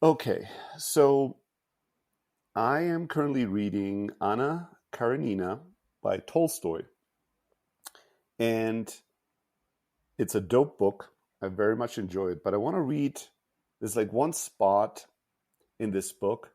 Okay, so I am currently reading Anna Karenina by Tolstoy, and it's a dope book. I very much enjoy it, but I want to read. There's like one spot in this book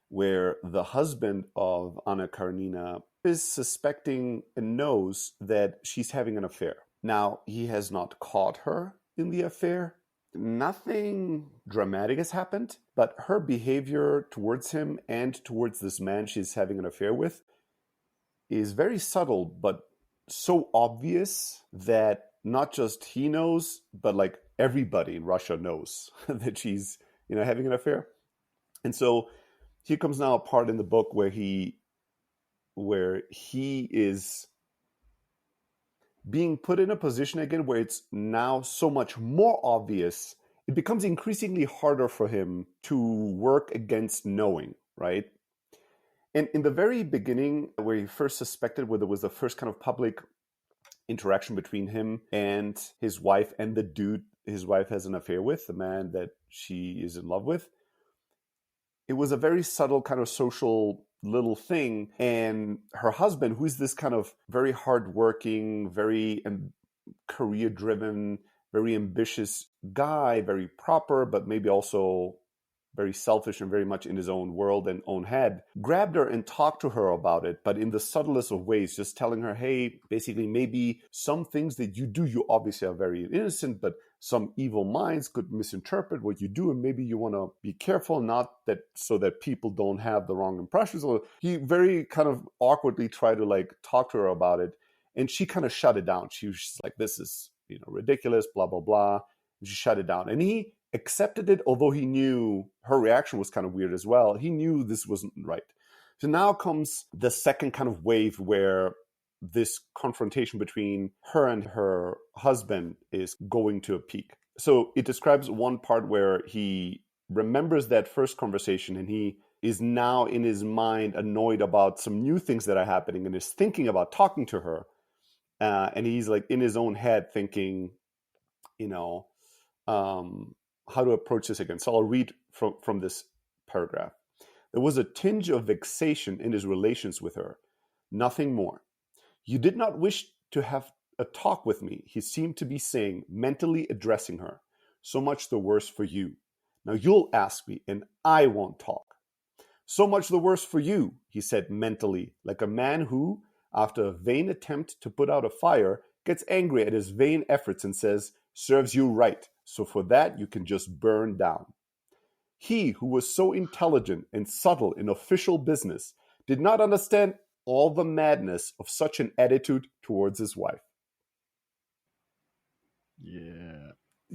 where the husband of Anna Karenina is suspecting and knows that she's having an affair. Now, he has not caught her in the affair. Nothing dramatic has happened, but her behavior towards him and towards this man she's having an affair with is very subtle, but so obvious that not just he knows, but like everybody in Russia knows that she's, having an affair. And so here comes now a part in the book where he is being put in a position again where it's now so much more obvious. It becomes increasingly harder for him to work against knowing, right? And in the very beginning, where he first suspected, where there was the first kind of public interaction between him and his wife and the dude his wife has an affair with, the man that she is in love with, it was a very subtle kind of social little thing. And her husband, who is this kind of very hardworking, very career driven, very ambitious guy, very proper, but maybe also very selfish and very much in his own world and own head, grabbed her and talked to her about it, but in the subtlest of ways, just telling her, hey, basically, maybe some things that you obviously are very innocent, but some evil minds could misinterpret what you do, and maybe you want to be careful, not that so that people don't have the wrong impressions. So he very kind of awkwardly tried to like talk to her about it, and she kind of shut it down. She was just like, this is ridiculous, blah, blah, blah. And she shut it down. And he accepted it, although he knew her reaction was kind of weird as well. He knew this wasn't right. So now comes the second kind of wave where this confrontation between her and her husband is going to a peak. So it describes one part where he remembers that first conversation and he is now in his mind annoyed about some new things that are happening and is thinking about talking to her. And he's like in his own head thinking, how to approach this again. So I'll read from this paragraph. There was a tinge of vexation in his relations with her, nothing more. You did not wish to have a talk with me, he seemed to be saying, mentally addressing her. So much the worse for you. Now you'll ask me, and I won't talk. So much the worse for you, he said mentally, like a man who, after a vain attempt to put out a fire, gets angry at his vain efforts and says, serves you right, so for that you can just burn down. He who was so intelligent and subtle in official business did not understand all the madness of such an attitude towards his wife. Yeah.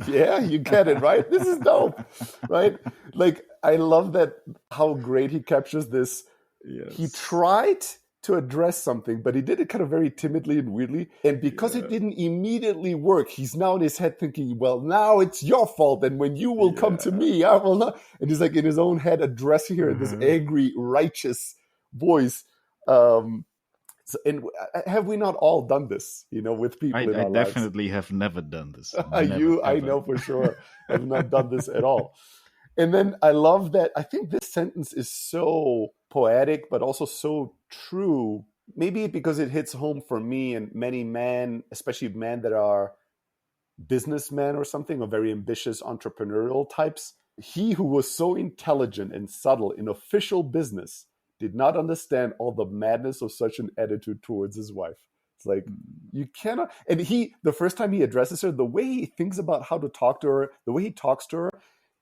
Yeah, you get it, right? This is dope, right? Like, I love that how great he captures this. Yes. He tried to address something, but he did it kind of very timidly and weirdly. And because it didn't immediately work, he's now in his head thinking, well, now it's your fault. And when you will come to me, I will not. And he's like in his own head addressing her in this angry, righteous voice. And have we not all done this, with people in our lives? I definitely have never done this. Never, I know for sure. I've not done this at all. And then I love that. I think this sentence is so poetic, but also so true. Maybe because it hits home for me and many men, especially men that are businessmen or something, or very ambitious entrepreneurial types. He who was so intelligent and subtle in official business did not understand all the madness of such an attitude towards his wife. It's like, you cannot. And the first time he addresses her, the way he thinks about how to talk to her, the way he talks to her,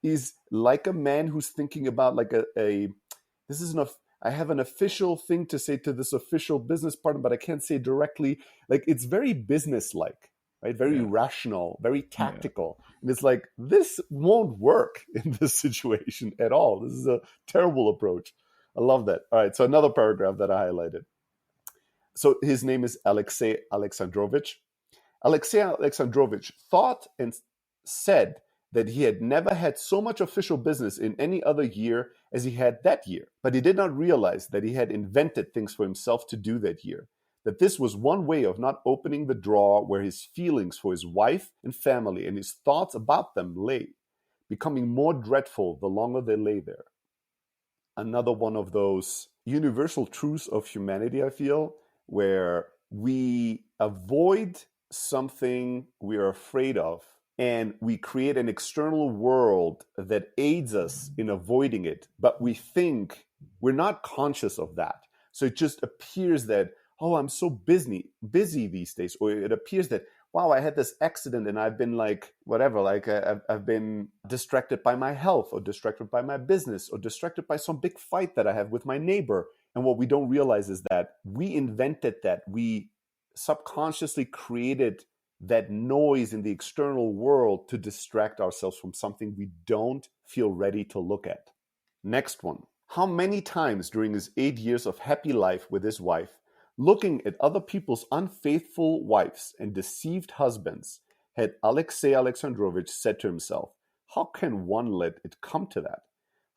is like a man who's thinking about like this is enough. I have an official thing to say to this official business partner, but I can't say directly. Like, it's very business-like, right? Very rational, very tactical. And it's like, this won't work in this situation at all. This is a terrible approach. I love that. All right, so another paragraph that I highlighted. So his name is Alexei Alexandrovich. Alexei Alexandrovich thought and said that he had never had so much official business in any other year as he had that year. But he did not realize that he had invented things for himself to do that year, that this was one way of not opening the drawer where his feelings for his wife and family and his thoughts about them lay. becoming more dreadful the longer they lay there. Another one of those universal truths of humanity, I feel, where we avoid something we're afraid of and we create an external world that aids us in avoiding it, but we think we're not conscious of that. So it just appears that, oh, I'm so busy these days, or it appears that, wow, I had this accident and I've been like, whatever, like I've been distracted by my health or distracted by my business or distracted by some big fight that I have with my neighbor. And what we don't realize is that we invented that. We subconsciously created that noise in the external world to distract ourselves from something we don't feel ready to look at. Next one. How many times during his 8 years of happy life with his wife, looking at other people's unfaithful wives and deceived husbands, had Alexei Alexandrovich said to himself, how can one let it come to that?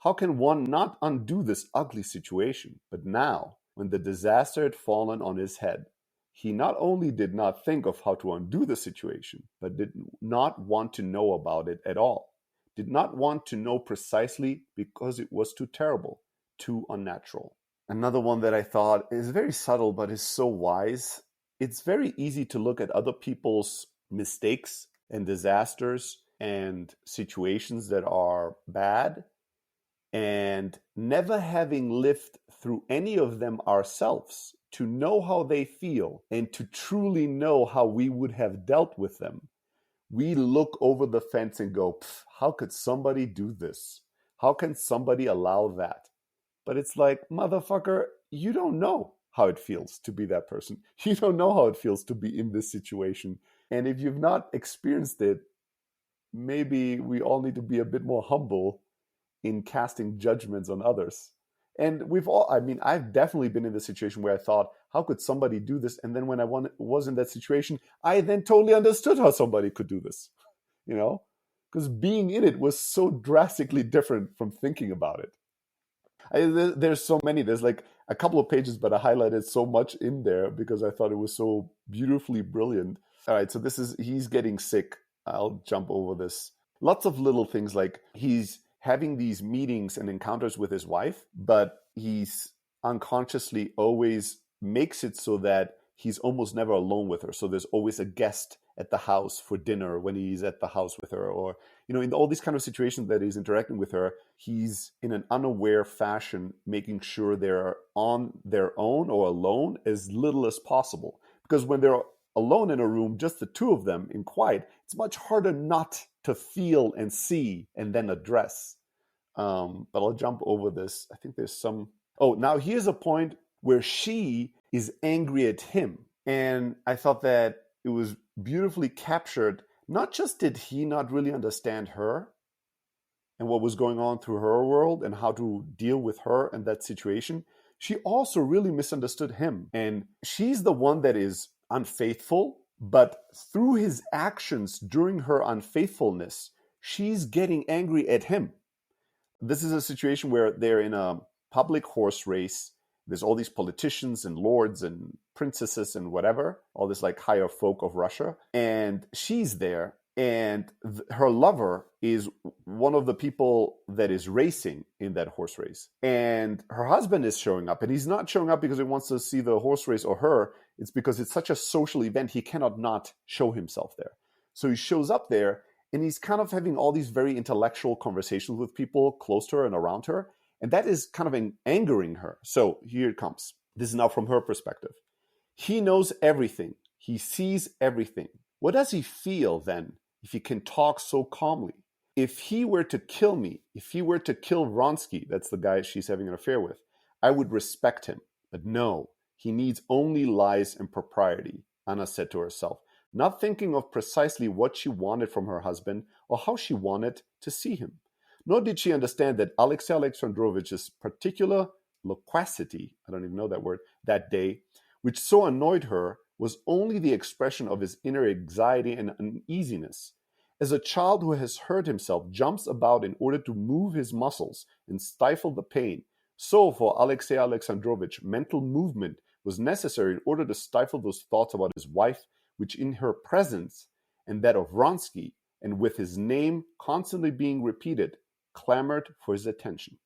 How can one not undo this ugly situation? But now, when the disaster had fallen on his head, he not only did not think of how to undo the situation, but did not want to know about it at all. Did not want to know precisely because it was too terrible, too unnatural. Another one that I thought is very subtle but is so wise. It's very easy to look at other people's mistakes and disasters and situations that are bad, and never having lived through any of them ourselves to know how they feel and to truly know how we would have dealt with them, we look over the fence and go, how could somebody do this? How can somebody allow that? But it's like, motherfucker, you don't know how it feels to be that person. You don't know how it feels to be in this situation. And if you've not experienced it, maybe we all need to be a bit more humble in casting judgments on others. And I've definitely been in the situation where I thought, how could somebody do this? And then when I was in that situation, I then totally understood how somebody could do this, you know, because being in it was so drastically different from thinking about it. There's so many. There's like a couple of pages, but I highlighted so much in there because I thought it was so beautifully brilliant. All right, so he's getting sick. I'll jump over this. Lots of little things like he's having these meetings and encounters with his wife, but he's unconsciously always makes it so that he's almost never alone with her. So there's always a guest at the house for dinner when he's at the house with her, or, you know, in all these kind of situations that he's interacting with her, he's in an unaware fashion making sure they're on their own or alone as little as possible. Because when they're alone in a room, just the two of them in quiet, it's much harder not to feel and see and then address. But I'll jump over this. I think there's some. Oh, now here's a point where she is angry at him. And I thought that it was beautifully captured. Not just did he not really understand her and what was going on through her world and how to deal with her and that situation, she also really misunderstood him. And she's the one that is unfaithful, but through his actions during her unfaithfulness, she's getting angry at him. This is a situation where they're in a public horse race. There's all these politicians and lords and princesses and whatever, all this like higher folk of Russia. And she's there, and her lover is one of the people that is racing in that horse race. And her husband is showing up, and he's not showing up because he wants to see the horse race or her. It's because it's such a social event, he cannot not show himself there. So he shows up there, and he's kind of having all these very intellectual conversations with people close to her and around her. And that is kind of angering her. So here it comes. This is now from her perspective. He knows everything. He sees everything. What does he feel then if he can talk so calmly? If he were to kill me, if he were to kill Vronsky, that's the guy she's having an affair with, I would respect him. But no, he needs only lies and propriety, Anna said to herself, not thinking of precisely what she wanted from her husband or how she wanted to see him. Nor did she understand that Alexei Alexandrovich's particular loquacity, I don't even know that word, that day, which so annoyed her, was only the expression of his inner anxiety and uneasiness. As a child who has hurt himself jumps about in order to move his muscles and stifle the pain, so for Alexei Alexandrovich, mental movement was necessary in order to stifle those thoughts about his wife, which in her presence and that of Vronsky and with his name constantly being repeated, clamored for his attention.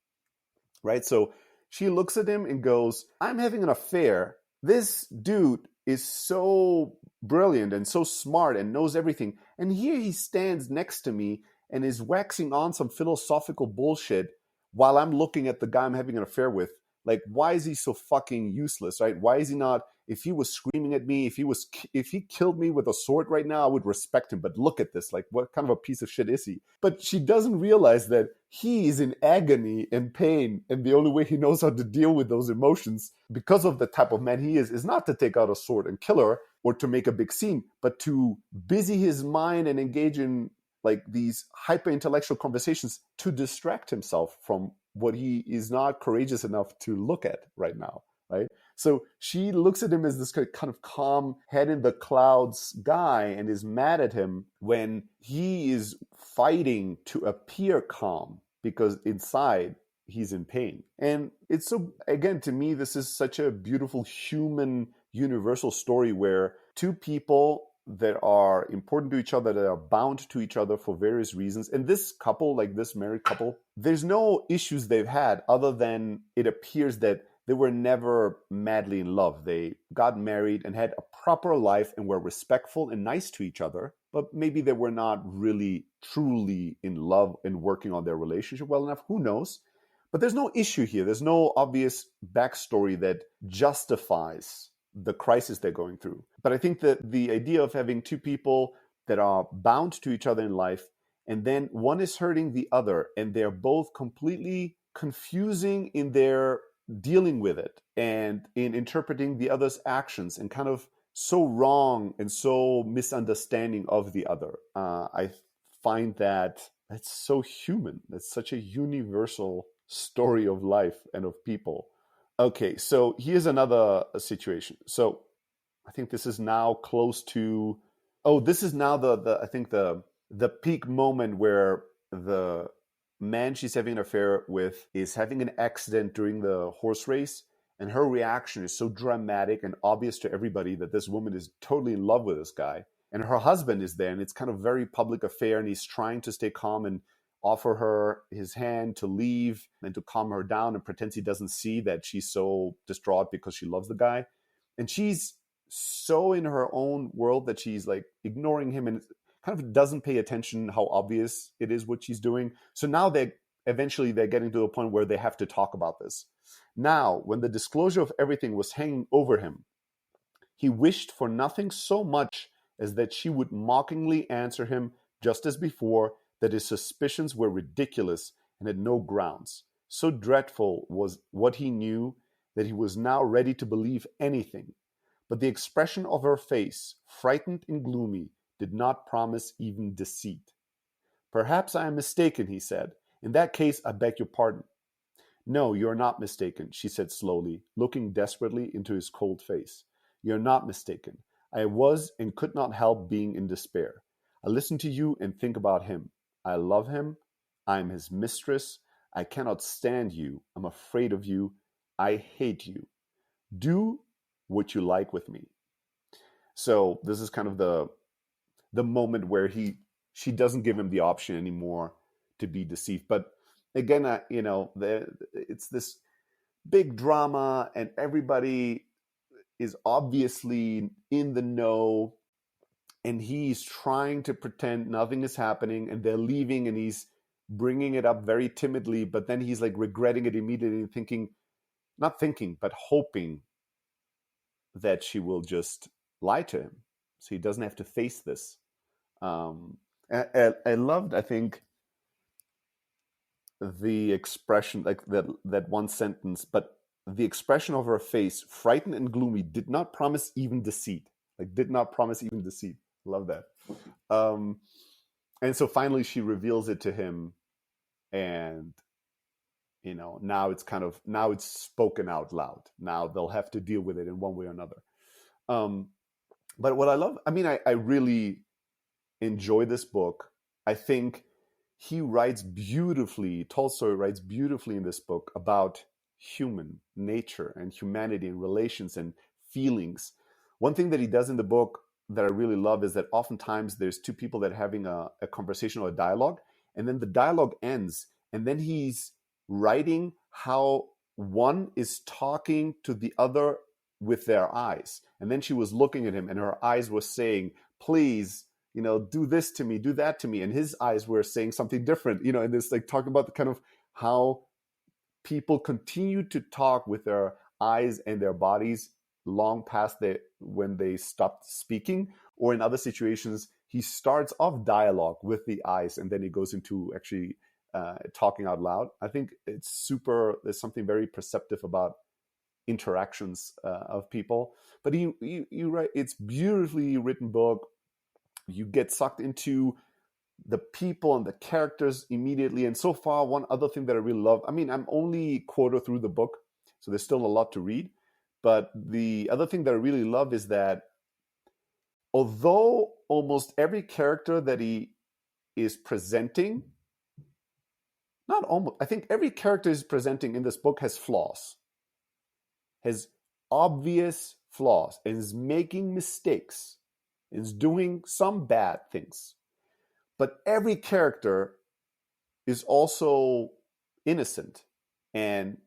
Right? So she looks at him and goes, I'm having an affair. This dude is so brilliant and so smart and knows everything. And here he stands next to me and is waxing on some philosophical bullshit while I'm looking at the guy I'm having an affair with. Like, why is he so fucking useless, right? Why is he not? If he was screaming at me, if he killed me with a sword right now, I would respect him. But look at this, like, what kind of a piece of shit is he? But she doesn't realize that he is in agony and pain, and the only way he knows how to deal with those emotions, because of the type of man he is not to take out a sword and kill her or to make a big scene, but to busy his mind and engage in like these hyper intellectual conversations to distract himself from what he is not courageous enough to look at right now, right? So she looks at him as this kind of calm, head in the clouds guy and is mad at him when he is fighting to appear calm because inside he's in pain. And it's so, again, to me, this is such a beautiful human universal story where two people that are important to each other, that are bound to each other for various reasons. And this couple, like this married couple, there's no issues they've had other than it appears that they were never madly in love. They got married and had a proper life and were respectful and nice to each other, but maybe they were not really truly in love and working on their relationship well enough. Who knows? But there's no issue here. There's no obvious backstory that justifies the crisis they're going through. But I think that the idea of having two people that are bound to each other in life, and then one is hurting the other, and they're both completely confusing in their dealing with it and in interpreting the other's actions, and kind of so wrong and so misunderstanding of the other. I find that it's so human. It's such a universal story of life and of people. Okay, so here's another situation. So I think this is now close to, oh, this is now the I think the peak moment where the man she's having an affair with is having an accident during the horse race, and her reaction is so dramatic and obvious to everybody that this woman is totally in love with this guy. And her husband is there, and it's kind of very public affair, and he's trying to stay calm and offer her his hand to leave and to calm her down, and pretends he doesn't see that she's so distraught because she loves the guy. And she's so in her own world that she's like ignoring him and kind of doesn't pay attention how obvious it is what she's doing. So now they're getting to a point where they have to talk about this. Now, when the disclosure of everything was hanging over him, he wished for nothing so much as that she would mockingly answer him just as before, that his suspicions were ridiculous and had no grounds. So dreadful was what he knew that he was now ready to believe anything. But the expression of her face, frightened and gloomy, did not promise even deceit. Perhaps I am mistaken, he said. In that case, I beg your pardon. No, you are not mistaken, she said slowly, looking desperately into his cold face. You are not mistaken. I was and could not help being in despair. I listen to you and think about him. I love him. I am his mistress. I cannot stand you. I'm afraid of you. I hate you. Do what you like with me. So this is kind of the moment where she doesn't give him the option anymore to be deceived. But again, it's this big drama, and everybody is obviously in the know, and he's trying to pretend nothing is happening, and they're leaving, and he's bringing it up very timidly, but then he's like regretting it immediately and not thinking, but hoping that she will just lie to him so he doesn't have to face this. I loved, I think, the expression, like that one sentence, but the expression of her face, frightened and gloomy, did not promise even deceit. Like, did not promise even deceit. Love that. And so finally she reveals it to him, and now it's spoken out loud. Now they'll have to deal with it in one way or another. But what I love, I really enjoy this book. I think Tolstoy writes beautifully in this book about human nature and humanity and relations and feelings. One thing that he does in the book that I really love is that oftentimes there's two people that are having a conversation or a dialogue, and then the dialogue ends, and then he's writing how one is talking to the other with their eyes. And then she was looking at him, and her eyes were saying, please, do this to me, do that to me. And his eyes were saying something different, and it's like talking about the kind of how people continue to talk with their eyes and their bodies long past when they stopped speaking, or in other situations he starts off dialogue with the eyes and then he goes into actually talking out loud. I think there's something very perceptive about interactions of people. But you write, it's beautifully written book. You get sucked into the people and the characters immediately. And so far, one other thing that I really love, I'm only quarter through the book, so there's still a lot to read. But the other thing that I really love is that although almost every character that he is presenting, not almost, I think every character he's presenting in this book has flaws, has obvious flaws, and is making mistakes, is doing some bad things. But every character is also innocent and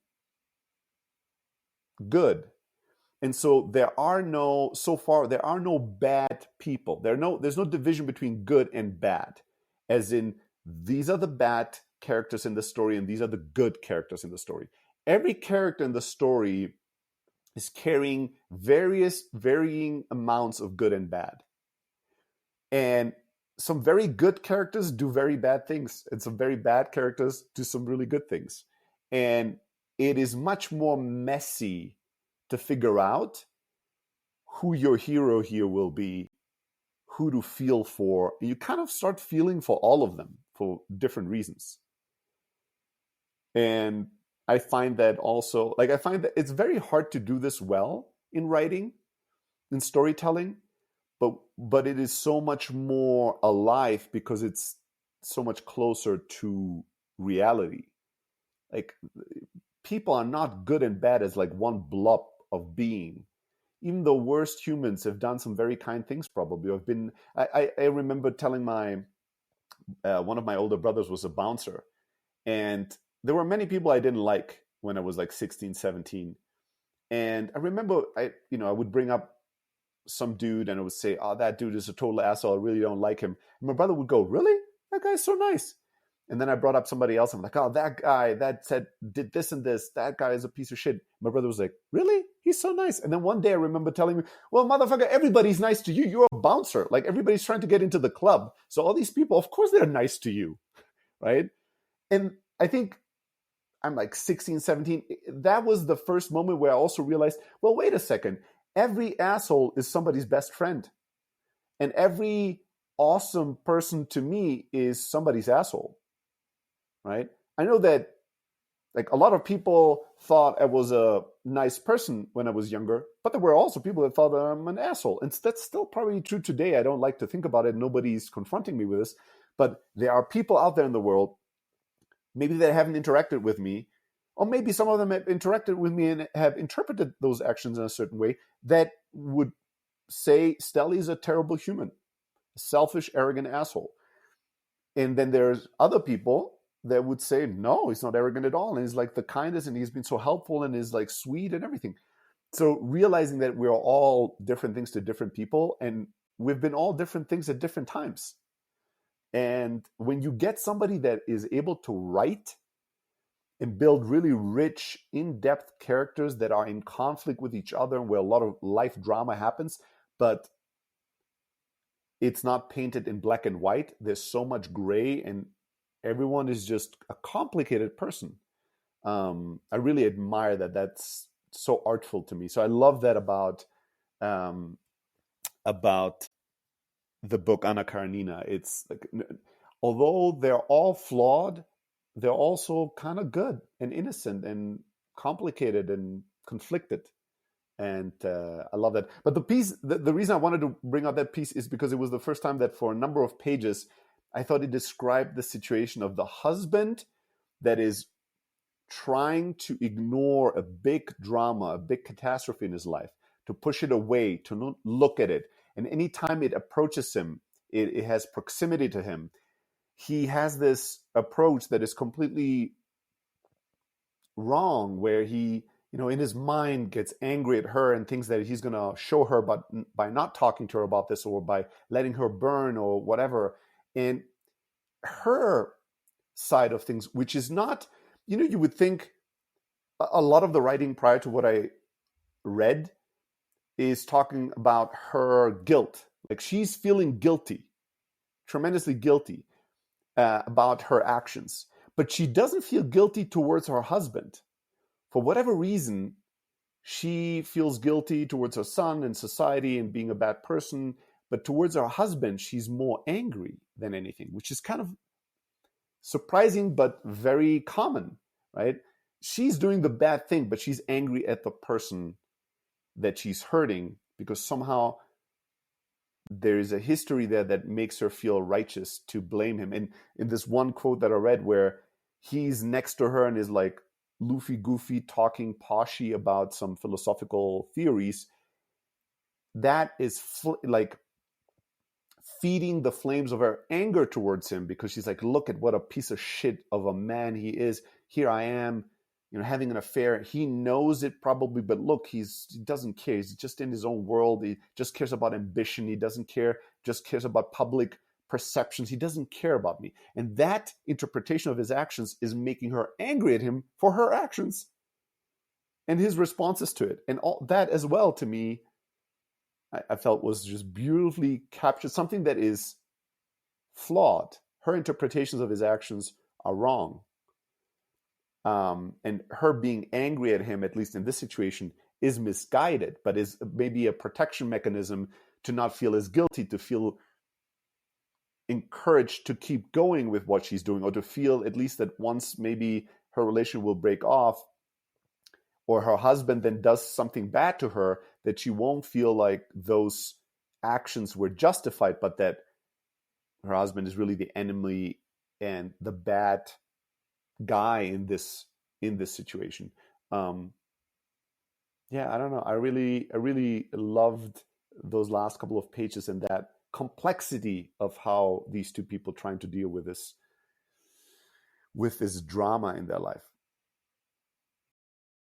good. And so there are no bad people. There's no division between good and bad, as in these are the bad characters in the story and these are the good characters in the story. Every character in the story is carrying varying amounts of good and bad. And some very good characters do very bad things, and some very bad characters do some really good things. And it is much more messy to figure out who your hero here will be, who to feel for. And you kind of start feeling for all of them for different reasons. And I find that it's very hard to do this well in writing, in storytelling, but it is so much more alive because it's so much closer to reality. Like, people are not good and bad as like one blob of being. Even the worst humans have done some very kind things, probably. I remember telling one of my older brothers was a bouncer, and there were many people I didn't like when I was like 16, 17. And I remember I would bring up some dude and I would say, oh, that dude is a total asshole, I really don't like him. And my brother would go, really? That guy's so nice. And then I brought up somebody else. I'm like, oh, that guy that did this and this, that guy is a piece of shit. My brother was like, really? He's so nice. And then one day I remember telling him, well, motherfucker, everybody's nice to you. You're a bouncer. Like, everybody's trying to get into the club. So all these people, of course they're nice to you, right? And I think I'm like 16, 17. That was the first moment where I also realized, well, wait a second. Every asshole is somebody's best friend. And every awesome person to me is somebody's asshole, right? I know that like a lot of people thought I was a nice person when I was younger, but there were also people that thought I'm an asshole. And that's still probably true today. I don't like to think about it. Nobody's confronting me with this. But there are people out there in the world, maybe they haven't interacted with me, or maybe some of them have interacted with me and have interpreted those actions in a certain way, that would say Stelly is a terrible human, a selfish, arrogant asshole. And then there's other people that would say, no, he's not arrogant at all. And he's like the kindest, and he's been so helpful, and is like sweet and everything. So realizing that we're all different things to different people, and we've been all different things at different times. And when you get somebody that is able to write and build really rich, in-depth characters that are in conflict with each other and where a lot of life drama happens, but it's not painted in black and white. There's so much gray, and everyone is just a complicated person. I really admire that. That's so artful to me. So I love that about the book Anna Karenina. It's like, although they're all flawed, they're also kind of good and innocent and complicated and conflicted. And I love that. But the reason I wanted to bring out that piece is because it was the first time that for a number of pages, I thought it described the situation of the husband that is trying to ignore a big drama, a big catastrophe in his life, to push it away, to not look at it. And anytime it approaches him, it has proximity to him. He has this approach that is completely wrong, where he, in his mind gets angry at her and thinks that he's going to show her, but by not talking to her about this, or by letting her burn or whatever. And her side of things, which is not, you would think a lot of the writing prior to what I read is talking about her guilt. Like, she's feeling guilty, tremendously guilty about her actions. But she doesn't feel guilty towards her husband. For whatever reason, she feels guilty towards her son and society and being a bad person. But towards her husband, she's more angry than anything, which is kind of surprising but very common, right? She's doing the bad thing, but she's angry at the person that she's hurting, because somehow there is a history there that makes her feel righteous to blame him. And in this one quote that I read, where he's next to her and is like loofy goofy talking poshy about some philosophical theories, that is like feeding the flames of her anger towards him, because she's like, look at what a piece of shit of a man he is. Here I am, having an affair. He knows it probably, but look, he doesn't care. He's just in his own world. He just cares about ambition. He doesn't care, just cares about public perceptions. He doesn't care about me. And that interpretation of his actions is making her angry at him for her actions and his responses to it. And all that as well, to me, I felt was just beautifully captured. Something that is flawed. Her interpretations of his actions are wrong. And her being angry at him, at least in this situation, is misguided, but is maybe a protection mechanism to not feel as guilty, to feel encouraged to keep going with what she's doing, or to feel at least that once maybe her relation will break off, or her husband then does something bad to her, that she won't feel like those actions were justified, but that her husband is really the enemy and the bad guy in this situation. Yeah, I don't know. I really loved those last couple of pages and that complexity of how these two people trying to deal with this drama in their life.